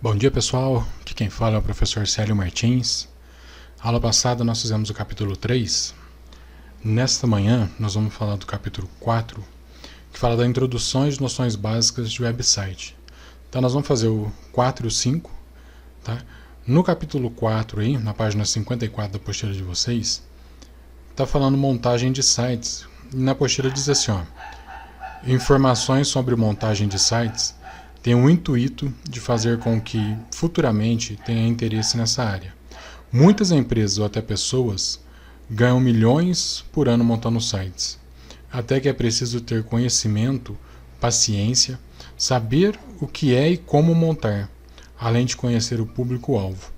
Bom dia pessoal, aqui quem fala é o professor Célio Martins. Aula passada nós fizemos o capítulo 3. Nesta manhã nós vamos falar do capítulo 4, que fala da introdução e noções básicas de website. Então nós vamos fazer o 4 e o 5. Tá? No capítulo 4, aí, na página 54 da apostila de vocês, está falando montagem de sites. E na apostila diz assim, ó, informações sobre montagem de sites tem o intuito de fazer com que futuramente tenha interesse nessa área. Muitas empresas ou até pessoas ganham milhões por ano montando sites, até que é preciso ter conhecimento, paciência, saber o que é e como montar, além de conhecer o público-alvo.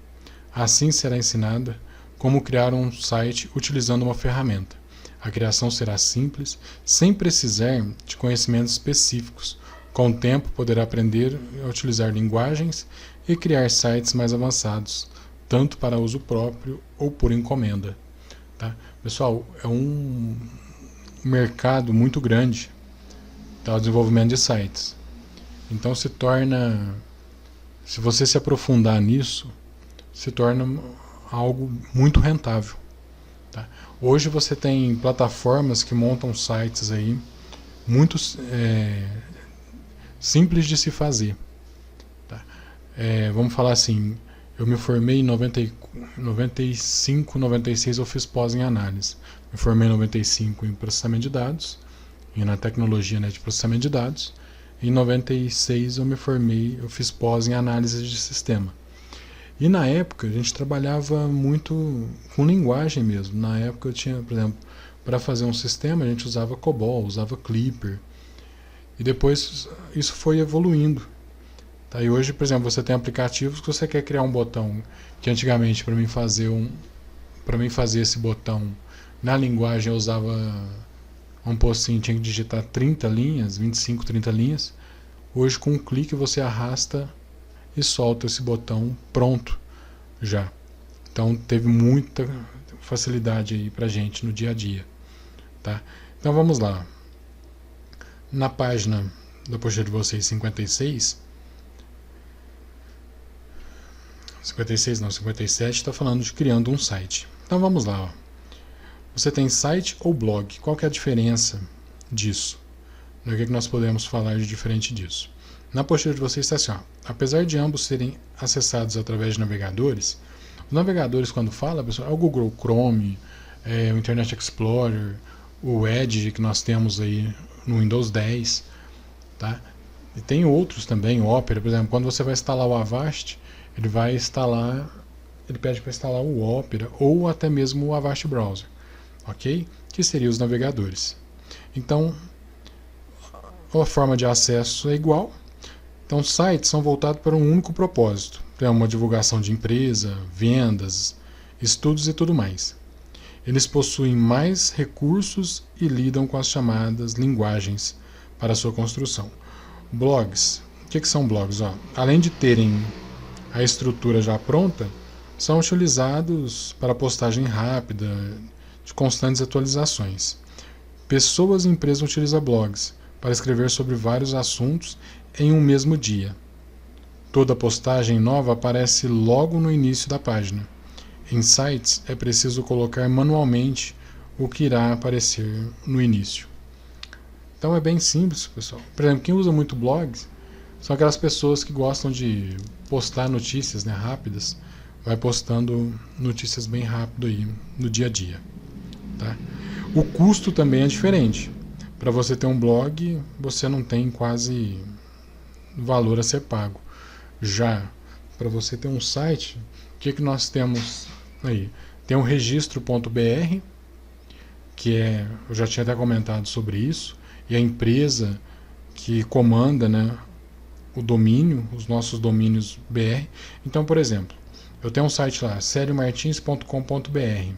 Assim será ensinada como criar um site utilizando uma ferramenta. A criação será simples, sem precisar de conhecimentos específicos. Com o tempo, poderá aprender a utilizar linguagens e criar sites mais avançados, tanto para uso próprio ou por encomenda. Tá? Pessoal, é um mercado muito grande, tá, o desenvolvimento de sites. Então se torna, se você se aprofundar nisso, se torna algo muito rentável. Tá? Hoje você tem plataformas que montam sites aí, muito simples de se fazer. Tá? Vamos falar assim, eu me formei em 95, 96 eu fiz pós em análise. Me formei em 95 em processamento de dados, e na tecnologia, né, de processamento de dados. Em 96 eu me formei, eu fiz pós em análise de sistema. E na época a gente trabalhava muito com linguagem mesmo. Na época eu tinha, por exemplo, para fazer um sistema a gente usava COBOL, usava Clipper. E depois isso foi evoluindo. Tá? E hoje, por exemplo, você tem aplicativos que você quer criar um botão que antigamente para mim fazer esse botão na linguagem eu usava um postinho, tinha que digitar 30 linhas, 25, 30 linhas. Hoje com um clique você arrasta e solta esse botão pronto já. Então teve muita facilidade aí pra gente no dia a dia. Tá? Então vamos lá. Na página da apostila de vocês 56 não, 57 está falando de criando um site. Então vamos lá. Ó. Você tem site ou blog? Qual que é a diferença disso? O que nós podemos falar de diferente disso? Na apostila de vocês está assim, ó, apesar de ambos serem acessados através de navegadores, os navegadores quando fala, pessoal, é o Google Chrome, o Internet Explorer, o Edge que nós temos aí no Windows 10, tá? E tem outros também, o Opera, por exemplo, quando você vai instalar o Avast, ele pede para instalar o Opera ou até mesmo o Avast Browser, ok? Que seriam os navegadores. Então, a forma de acesso é igual. Então, sites são voltados para um único propósito, que é uma divulgação de empresa, vendas, estudos e tudo mais. Eles possuem mais recursos e lidam com as chamadas linguagens para sua construção. Blogs. O que são blogs? Ó, além de terem a estrutura já pronta, são utilizados para postagem rápida, de constantes atualizações. Pessoas e empresas utilizam blogs para escrever sobre vários assuntos em um mesmo dia. Toda postagem nova aparece logo no início da página. Em sites é preciso colocar manualmente o que irá aparecer no início. Então é bem simples, pessoal. Por exemplo, quem usa muito blogs são aquelas pessoas que gostam de postar notícias, né, rápidas. Vai postando notícias bem rápido aí no dia a dia. Tá? O custo também é diferente. Para você ter um blog, você não tem quase valor a ser pago. Já para você ter um site, o que nós temos aí? Tem o registro.br, que eu já tinha até comentado sobre isso, e a empresa que comanda, né, o domínio, os nossos domínios BR. Então, por exemplo, eu tenho um site lá, celiomartins.com.br.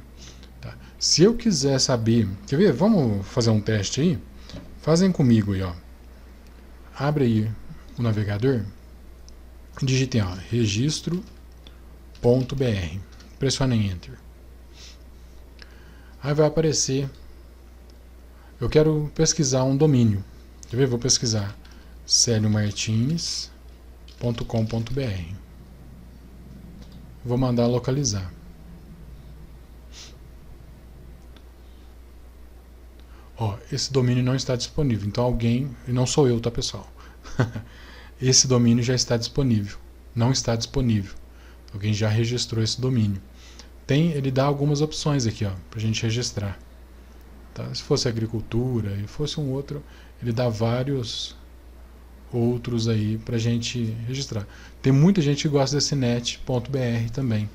Tá? Se eu quiser saber, quer ver? Vamos fazer um teste aí? Fazem comigo aí, ó. Abre aí o navegador, digitem, ó, registro.br, pressionem Enter. Aí vai aparecer, eu quero pesquisar um domínio, quer ver? Vou pesquisar celiomartins.com.br. Vou mandar localizar. Ó, esse domínio não está disponível, então alguém, e não sou eu, tá, pessoal? Esse domínio já está disponível, não está disponível. Alguém já registrou esse domínio. Ele dá algumas opções aqui, ó, pra gente registrar. Tá? Se fosse agricultura e fosse um outro, ele dá vários outros aí pra gente registrar. Tem muita gente que gosta desse net.br também.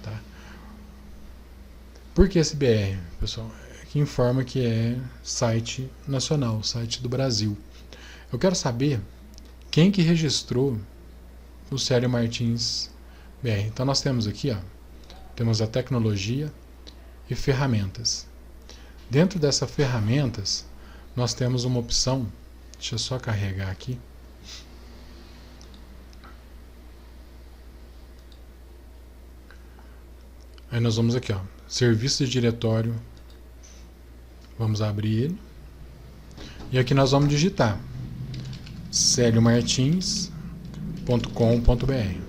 Tá? Por que esse BR, pessoal? Que informa que é site nacional, site do Brasil. Eu quero saber quem que registrou o Célio Martins BR. Então nós temos aqui, ó, temos a tecnologia e ferramentas. Dentro dessa ferramentas, nós temos uma opção, deixa eu só carregar aqui. Aí nós vamos aqui, ó, serviço de diretório. Vamos abrir ele. E aqui nós vamos digitar celiomartins.com.br.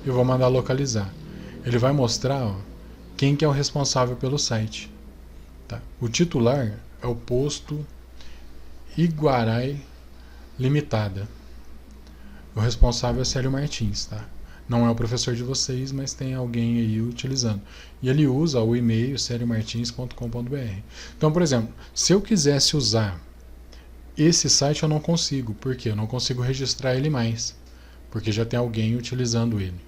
Eu vou mandar localizar. Ele vai mostrar, ó, quem que é o responsável pelo site. Tá? O titular é o posto Iguarai Limitada. O responsável é Célio Martins, tá? Não é o professor de vocês, mas tem alguém aí utilizando. E ele usa o e-mail celiomartins.com.br. Então, por exemplo, se eu quisesse usar esse site, eu não consigo. Por quê? Eu não consigo registrar ele mais, porque já tem alguém utilizando ele.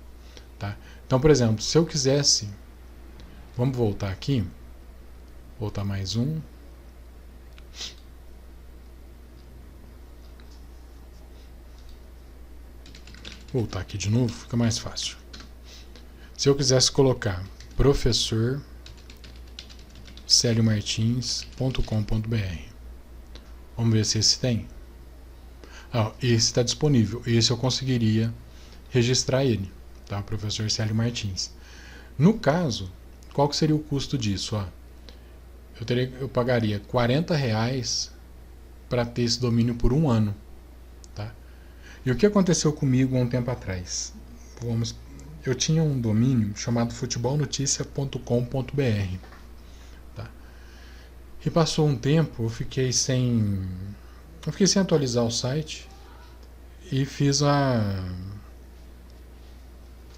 Tá? Então, por exemplo, se eu quisesse... Vamos voltar aqui. Voltar mais um. Voltar aqui de novo, fica mais fácil. Se eu quisesse colocar professor celiomartins.com.br, vamos ver se esse tem. Esse está disponível. Esse eu conseguiria registrar ele, tá? Professor Célio Martins. No caso, qual que seria o custo disso? Eu pagaria R$40 para ter esse domínio por um ano. Tá? E o que aconteceu comigo há um tempo atrás? Eu tinha um domínio chamado futebolnoticia.com.br. Tá? E passou um tempo, eu fiquei sem atualizar o site e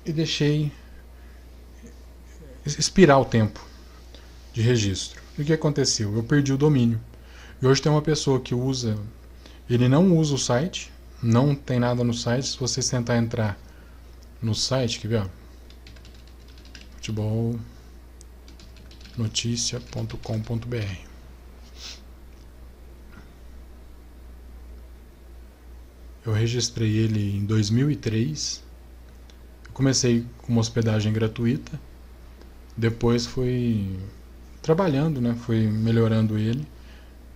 e deixei expirar o tempo de registro. E o que aconteceu? Eu perdi o domínio. E hoje tem uma pessoa que usa, ele não usa o site, não tem nada no site. Se vocês tentar entrar no site, quer ver? futebolnoticia.com.br. Eu registrei ele em 2003. Eu comecei com uma hospedagem gratuita. Depois fui trabalhando, né? Fui melhorando ele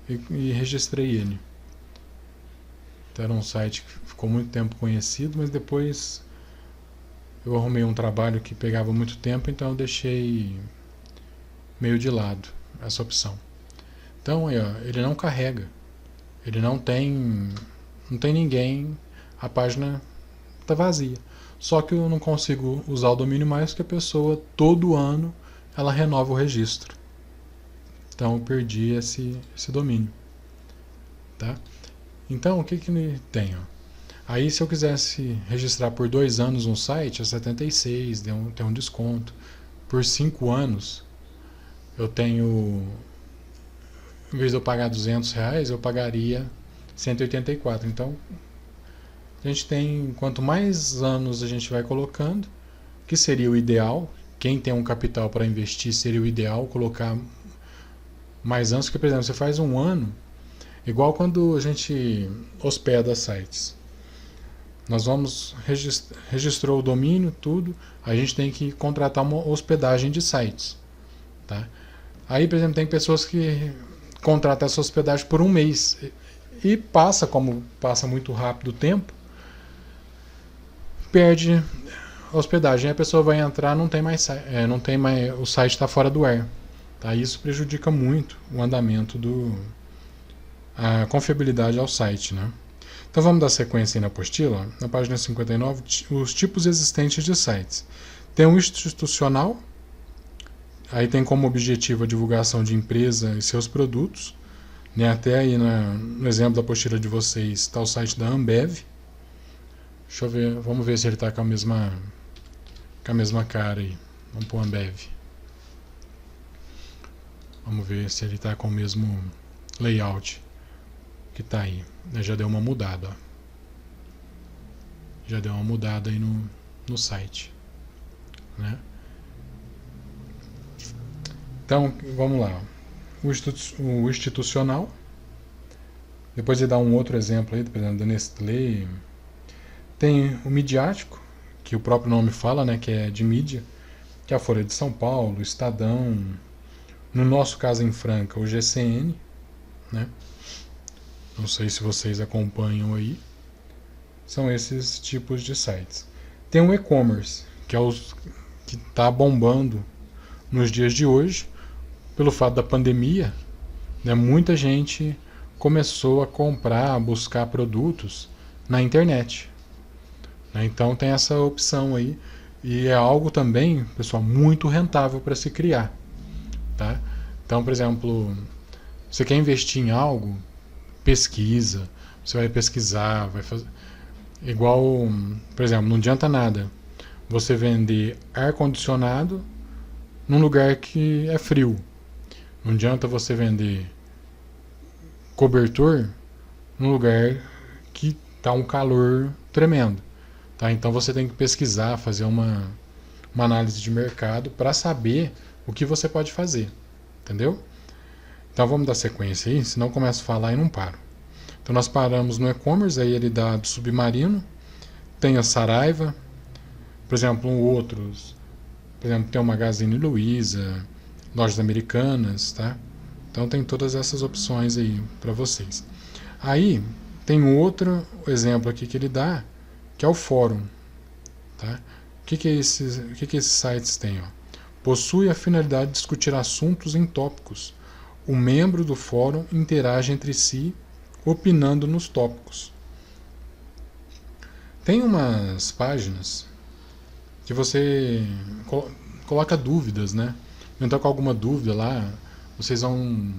e registrei ele. Então era um site que ficou muito tempo conhecido, mas depois eu arrumei um trabalho que pegava muito tempo, então eu deixei meio de lado essa opção. Então aí, ó, ele não carrega. Ele não tem ninguém, a página está vazia. Só que eu não consigo usar o domínio mais, porque a pessoa, todo ano, ela renova o registro. Então eu perdi esse domínio. Tá? Então o que ele tem? Aí se eu quisesse registrar por 2 anos um site, é 76, tem um desconto. Por 5 anos, eu tenho, em vez de eu pagar R$200, eu pagaria 184. Então a gente tem, quanto mais anos a gente vai colocando, que seria o ideal. Quem tem um capital para investir, seria o ideal colocar mais anos, porque, por exemplo, você faz um ano, igual quando a gente hospeda sites. Nós vamos registrou o domínio, tudo, a gente tem que contratar uma hospedagem de sites. Tá? Aí, por exemplo, tem pessoas que contratam essa hospedagem por um mês e como passa muito rápido o tempo, perde a hospedagem. A pessoa vai entrar, não tem mais, o site está fora do ar. Tá? Isso prejudica muito o andamento a confiabilidade ao site, né? Então vamos dar sequência aí na apostila. Na página 59, os tipos existentes de sites. Tem um institucional, aí tem como objetivo a divulgação de empresa e seus produtos, né? Até aí no exemplo da apostila de vocês está o site da Ambev. Deixa eu ver, vamos ver se ele está com a mesma cara aí. Vamos pôr Ambev. Vamos ver se ele está com o mesmo layout que está aí. Já deu uma mudada, ó. Já deu uma mudada aí no site, né? Então, vamos lá. O institucional. Depois ele dá um outro exemplo aí, por exemplo, da Nestlé. Tem o midiático, que o próprio nome fala, né, que é de mídia, que é a Folha de São Paulo, o Estadão, no nosso caso em Franca, o GCN, né? Não sei se vocês acompanham aí. São esses tipos de sites. Tem o e-commerce, que é os que está bombando nos dias de hoje, pelo fato da pandemia, né, muita gente começou a comprar, a buscar produtos na internet, né? Então tem essa opção aí, e é algo também, pessoal, muito rentável para se criar, tá? Então, por exemplo, você quer investir em algo, pesquisa, você vai pesquisar, vai fazer igual, por exemplo, não adianta nada você vender ar-condicionado num lugar que é frio. Não adianta você vender cobertor num lugar que está um calor tremendo, tá? Então você tem que pesquisar, fazer uma análise de mercado para saber o que você pode fazer, entendeu? Então vamos dar sequência aí, senão eu começo a falar e não paro. Então nós paramos no e-commerce, aí ele dá do Submarino, tem a Saraiva, por exemplo, outros, por exemplo, tem o Magazine Luiza, Lojas Americanas, tá? Então tem todas essas opções aí para vocês. Aí tem outro exemplo aqui que ele dá, que é o fórum, tá? O que esses sites têm? Ó? Possui a finalidade de discutir assuntos em tópicos. O membro do fórum interage entre si, opinando nos tópicos. Tem umas páginas que você coloca dúvidas, né? Então, com alguma dúvida lá, vocês vão...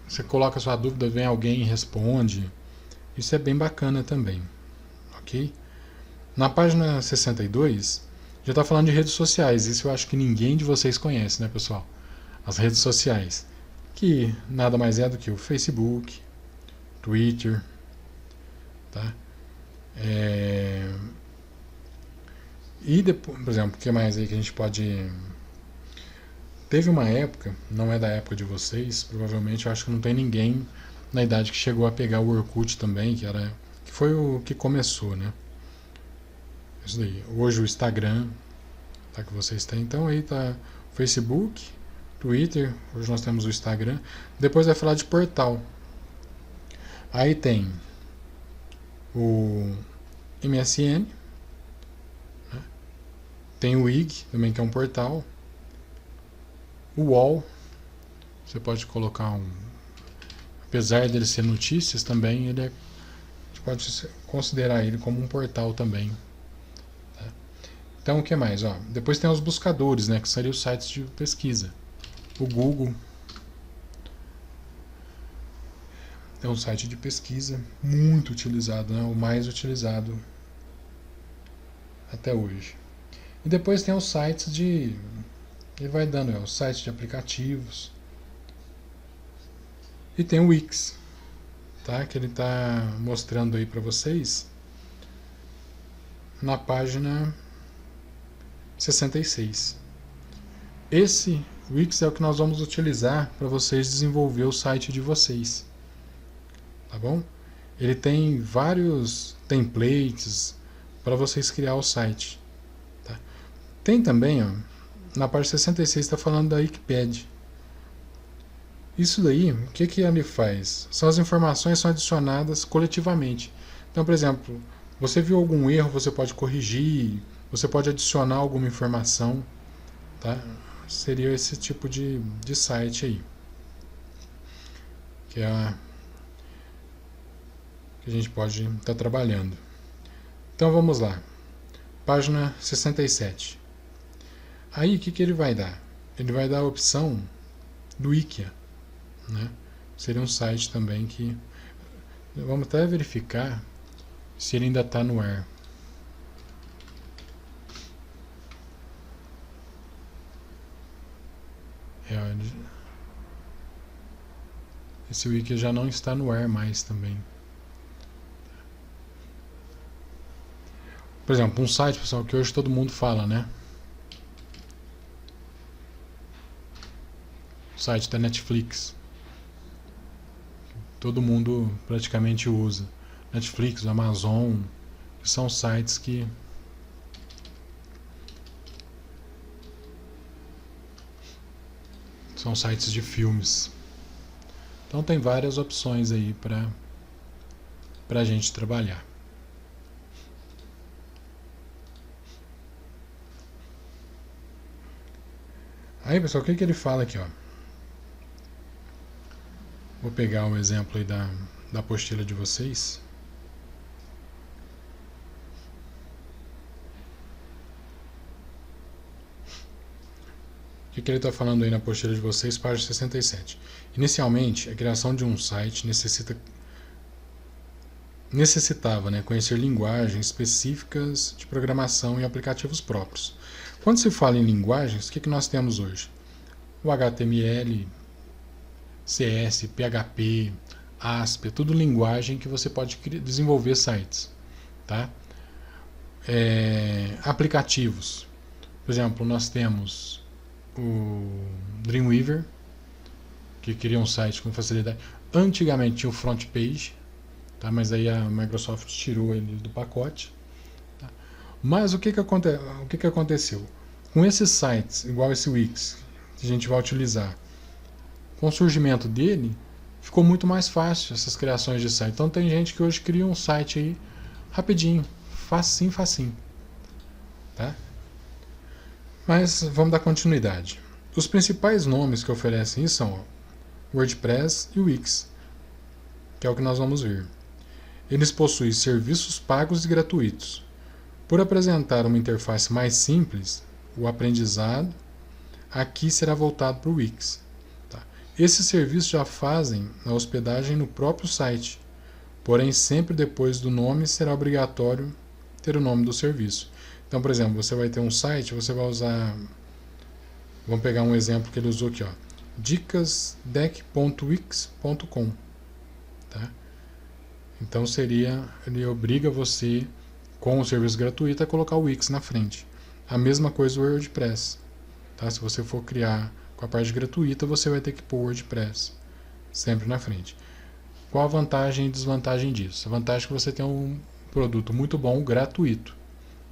Você coloca a sua dúvida, vem alguém e responde. Isso é bem bacana também, ok? Na página 62, já está falando de redes sociais. Isso eu acho que ninguém de vocês conhece, né, pessoal? As redes sociais, que nada mais é do que o Facebook, Twitter, tá? E depois, por exemplo, o que mais aí que a gente pode... Teve uma época, não é da época de vocês, provavelmente eu acho que não tem ninguém na idade que chegou a pegar o Orkut também, que foi o que começou, né? Isso daí. Hoje o Instagram, tá, que vocês têm. Então aí tá Facebook, Twitter, hoje nós temos o Instagram. Depois vai falar de portal. Aí tem o MSN, né? Tem o IG, também, que é um portal. O UOL, você pode colocar apesar dele ser notícias também, a gente pode considerar ele como um portal também, tá? Então o que mais? Ó, depois tem os buscadores, né, que seriam os sites de pesquisa. O Google é um site de pesquisa muito utilizado, né, o mais utilizado até hoje. E depois tem os sites de... Ele vai dando os sites de aplicativos. E tem o Wix, tá? Que ele está mostrando aí para vocês na página 66. Esse Wix é o que nós vamos utilizar para vocês desenvolver o site de vocês, tá bom? Ele tem vários templates para vocês criar o site, tá? Tem também, ó, na página 66 está falando da Wikipedia. Isso daí, o que ele faz? São as informações que são adicionadas coletivamente. Então, por exemplo, você viu algum erro, você pode corrigir, você pode adicionar alguma informação, tá? Seria esse tipo de site aí, que a gente pode estar trabalhando. Então vamos lá. página 67. Aí o que ele vai dar? Ele vai dar a opção do Wikia, né? Seria um site também que... Vamos até verificar se ele ainda está no ar. Esse Wiki já não está no ar mais também. Por exemplo, um site, pessoal, que hoje todo mundo fala, né? O site da Netflix. Todo mundo praticamente usa. Netflix, Amazon, que são sites que... são sites de filmes. Então tem várias opções aí para a gente trabalhar. Aí, pessoal, o que ele fala aqui, ó? Vou pegar o exemplo aí da apostila de vocês. O que ele está falando aí na apostila de vocês, página 67. Inicialmente, a criação de um site necessitava, né, conhecer linguagens específicas de programação e aplicativos próprios. Quando se fala em linguagens, o que nós temos hoje? O HTML, CS, PHP, ASP, é tudo linguagem que você pode desenvolver sites. Tá? Aplicativos. Por exemplo, nós temos o Dreamweaver, que cria um site com facilidade. Antigamente tinha o Front Page, tá? Mas aí a Microsoft tirou ele do pacote. Tá? Mas o que aconteceu? Com esses sites, igual esse Wix, que a gente vai utilizar, com o surgimento dele, ficou muito mais fácil essas criações de site. Então tem gente que hoje cria um site aí rapidinho, facinho. Tá? Mas vamos dar continuidade. Os principais nomes que oferecem isso são WordPress e Wix, que é o que nós vamos ver. Eles possuem serviços pagos e gratuitos. Por apresentar uma interface mais simples, o aprendizado aqui será voltado para o Wix. Tá? Esses serviços já fazem a hospedagem no próprio site, porém sempre depois do nome será obrigatório ter o nome do serviço. Então, por exemplo, você vai ter um site, você vai usar... Vamos pegar um exemplo que ele usou aqui, ó, dicasdeck.wix.com. Tá? Então ele obriga você, com o serviço gratuito, a colocar o Wix na frente. A mesma coisa o WordPress. Tá? Se você for criar com a parte gratuita, você vai ter que pôr o WordPress sempre na frente. Qual a vantagem e desvantagem disso? A vantagem é que você tem um produto muito bom, gratuito.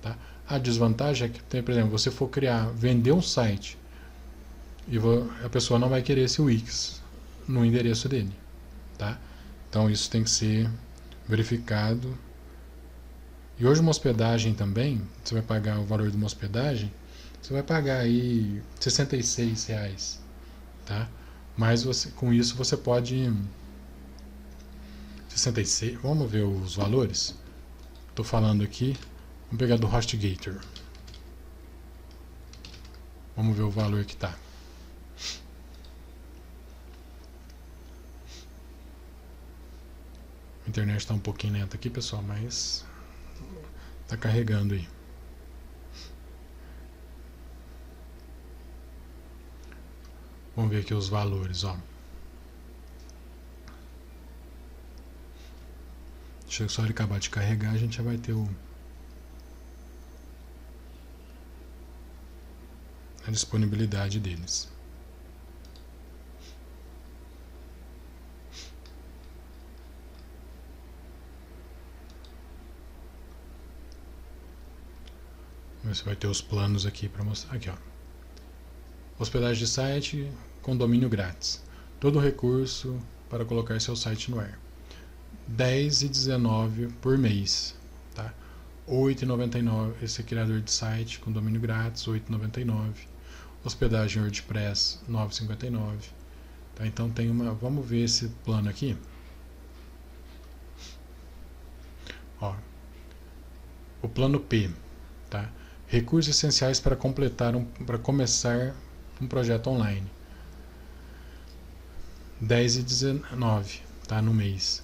Tá? A desvantagem é que, por exemplo, você for vender um site e a pessoa não vai querer esse Wix no endereço dele. Tá? Então isso tem que ser verificado. E hoje uma hospedagem também, você vai pagar o valor de uma hospedagem, você vai pagar aí R$66. Tá? Mas com isso você pode... 66, vamos ver os valores? Estou falando aqui. Vamos pegar do HostGator. Vamos ver o valor que está. A internet está um pouquinho lenta aqui, pessoal, mas está carregando aí. Vamos ver aqui os valores, ó. Deixa eu só ele acabar de carregar, a gente já vai ter a disponibilidade deles. Você vai ter os planos aqui para mostrar. Aqui, ó. Hospedagem de site com domínio grátis. Todo recurso para colocar seu site no ar. R$10,19 por mês. Tá? R$8,99 esse criador de site com domínio grátis, R$8,99. Hospedagem WordPress, R$9,59. Tá? Então tem uma... Vamos ver esse plano aqui. Ó, o plano P. tá? Recursos essenciais para para começar um projeto online. 10,19, tá? No mês.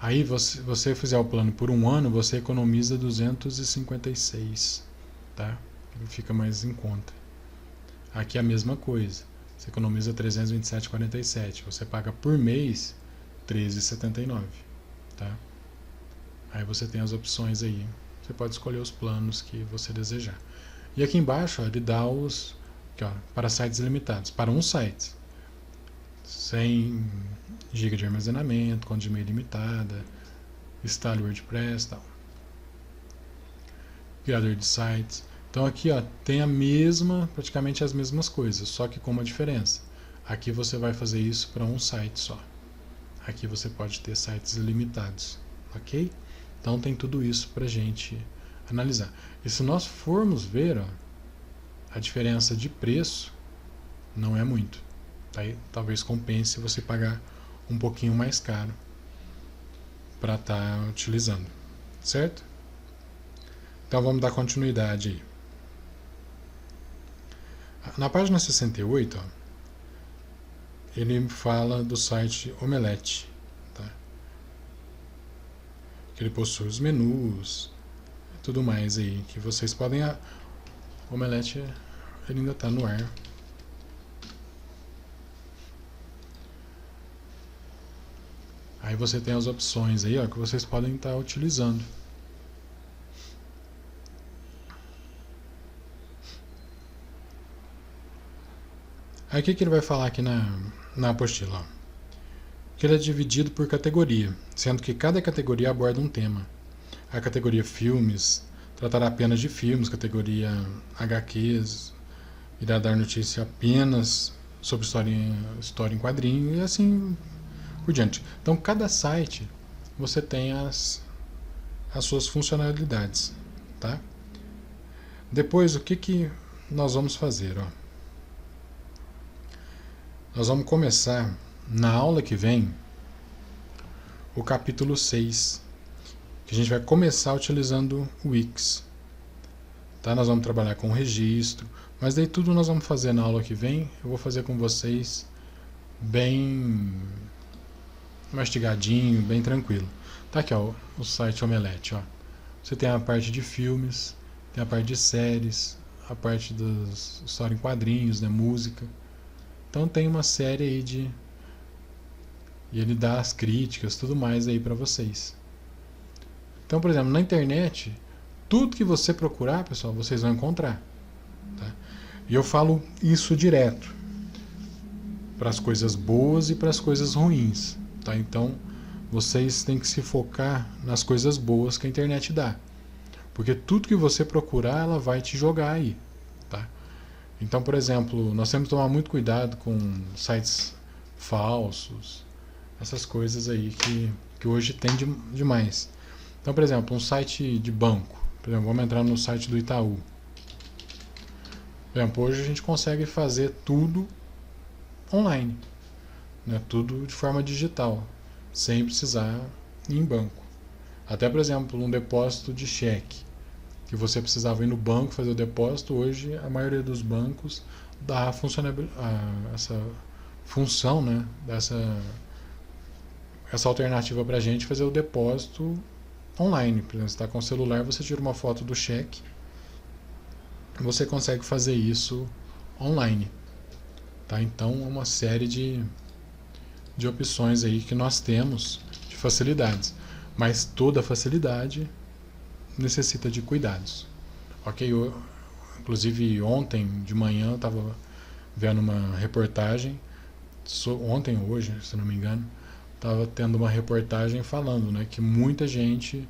Aí, você fizer o plano por um ano, você economiza 256, tá? Fica mais em conta. Aqui é a mesma coisa. Você economiza 327,47. Você paga por mês 13,79, tá? Aí você tem as opções aí. Você pode escolher os planos que você desejar. E aqui embaixo, ó, ele dá os aqui, ó, para sites ilimitados. Para um site, 100 GB de armazenamento, conta de e-mail limitada, instale WordPress, tal. Criador de sites. Então aqui, ó, tem praticamente as mesmas coisas, só que com uma diferença. Aqui você vai fazer isso para um site só. Aqui você pode ter sites ilimitados, ok? Então tem tudo isso para a gente analisar. E se nós formos ver, ó, a diferença de preço não é muito. Aí, talvez compense você pagar um pouquinho mais caro para estar utilizando, certo? Então vamos dar continuidade aí. Na página 68, ó, ele fala do site Omelete, tá? Que ele possui os menus e tudo mais aí que vocês podem. O Omelete, ele ainda está no ar. Aí você tem as opções aí, ó, que vocês podem estar utilizando. Aí o que ele vai falar aqui na apostila? Ó? Que ele é dividido por categoria, sendo que cada categoria aborda um tema. A categoria filmes tratará apenas de filmes, categoria HQs irá dar notícia apenas sobre história em quadrinho e assim por diante. Então cada site você tem as suas funcionalidades, tá? Depois o que nós vamos fazer, ó? Nós vamos começar na aula que vem o capítulo 6, que a gente vai começar utilizando o Wix, tá? Nós vamos trabalhar com registro, mas daí tudo nós vamos fazer na aula que vem. Eu vou fazer com vocês bem mastigadinho, bem tranquilo. Tá aqui, ó, o site Omelete, ó. Você tem a parte de filmes, tem a parte de séries, a parte das história em quadrinhos, né, música. Então tem uma série aí e ele dá as críticas, tudo mais aí para vocês. Então, por exemplo, na internet, tudo que você procurar, pessoal, vocês vão encontrar, tá? E eu falo isso direto para as coisas boas e para as coisas ruins, tá? Então, vocês têm que se focar nas coisas boas que a internet dá, porque tudo que você procurar, ela vai te jogar aí, tá? Então, por exemplo, nós temos que tomar muito cuidado com sites falsos, essas coisas aí que hoje tem demais. Então, por exemplo, um site de banco. Por exemplo, vamos entrar no site do Itaú. Por exemplo, hoje a gente consegue fazer tudo online, né? Tudo de forma digital, sem precisar ir em banco. Até, por exemplo, um depósito de cheque, que você precisava ir no banco fazer o depósito, hoje a maioria dos bancos dá essa função, né, essa alternativa para a gente fazer o depósito online. Por exemplo, você está com o celular, você tira uma foto do cheque, você consegue fazer isso online, tá? Então é uma série de opções aí que nós temos de facilidades, mas toda facilidade necessita de cuidados, ok? Inclusive ontem de manhã eu estava vendo uma reportagem, ontem ou hoje, se não me engano, estava tendo uma reportagem falando, né, que muita gente,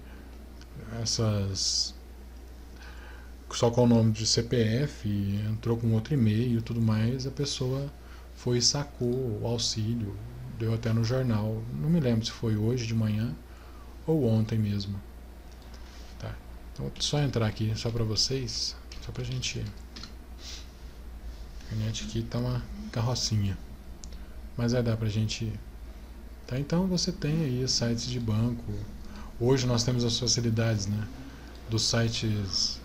só com o nome de CPF, entrou com outro e-mail e tudo mais, a pessoa foi e sacou o auxílio, deu até no jornal, não me lembro se foi hoje de manhã ou ontem mesmo. Então, vou só entrar aqui só para vocês, só pra gente. A internet aqui tá uma carrocinha, mas vai dar pra gente. Tá? Então você tem aí sites de banco. Hoje nós temos as facilidades, né, dos sites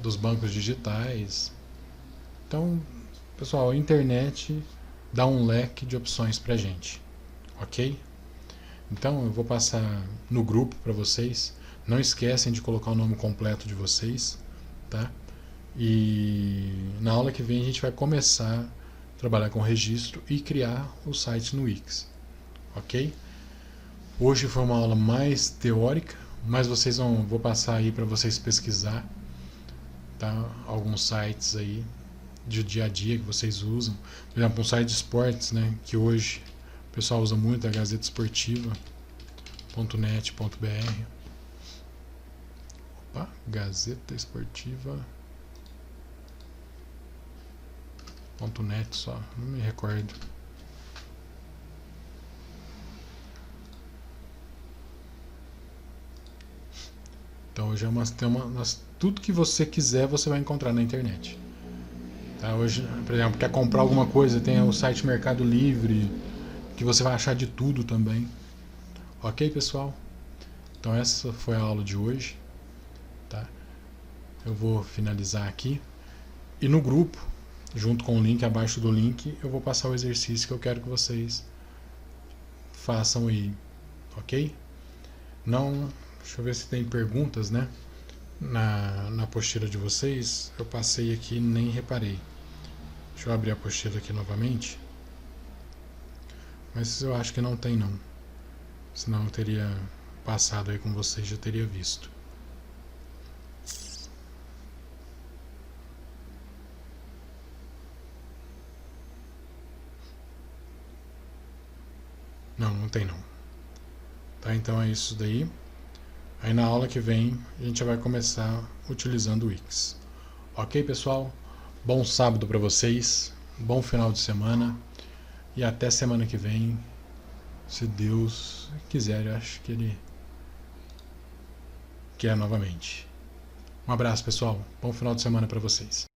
dos bancos digitais. Então, pessoal, a internet dá um leque de opções pra gente, ok? Então eu vou passar no grupo para vocês. Não esquecem de colocar o nome completo de vocês, tá? E na aula que vem a gente vai começar a trabalhar com registro e criar o site no Wix, ok? Hoje foi uma aula mais teórica, mas vou passar aí para vocês pesquisar, tá? Alguns sites aí de dia a dia que vocês usam. Por exemplo, um site de esportes, né? Que hoje o pessoal usa muito, a Gazeta Esportiva.net.br. Opa, Gazeta Esportiva.net só, não me recordo. Então hoje tudo que você quiser você vai encontrar na internet. Tá? Hoje, por exemplo, quer comprar alguma coisa, tem o site Mercado Livre, que você vai achar de tudo também. Ok, pessoal? Então essa foi a aula de hoje. Tá? Eu vou finalizar aqui. E no grupo, junto com o link, abaixo do link, eu vou passar o exercício que eu quero que vocês façam aí. Ok? Não... Deixa eu ver se tem perguntas, né? Na apostila de vocês. Eu passei aqui e nem reparei. Deixa eu abrir a apostila aqui novamente. Mas eu acho que não tem, não. Senão eu teria passado aí com vocês, já teria visto. Não, não tem não. Tá, então é isso daí. Aí na aula que vem a gente vai começar utilizando o Wix. Ok, pessoal? Bom sábado para vocês, bom final de semana e até semana que vem, se Deus quiser. Eu acho que Ele quer novamente. Um abraço, pessoal. Bom final de semana para vocês.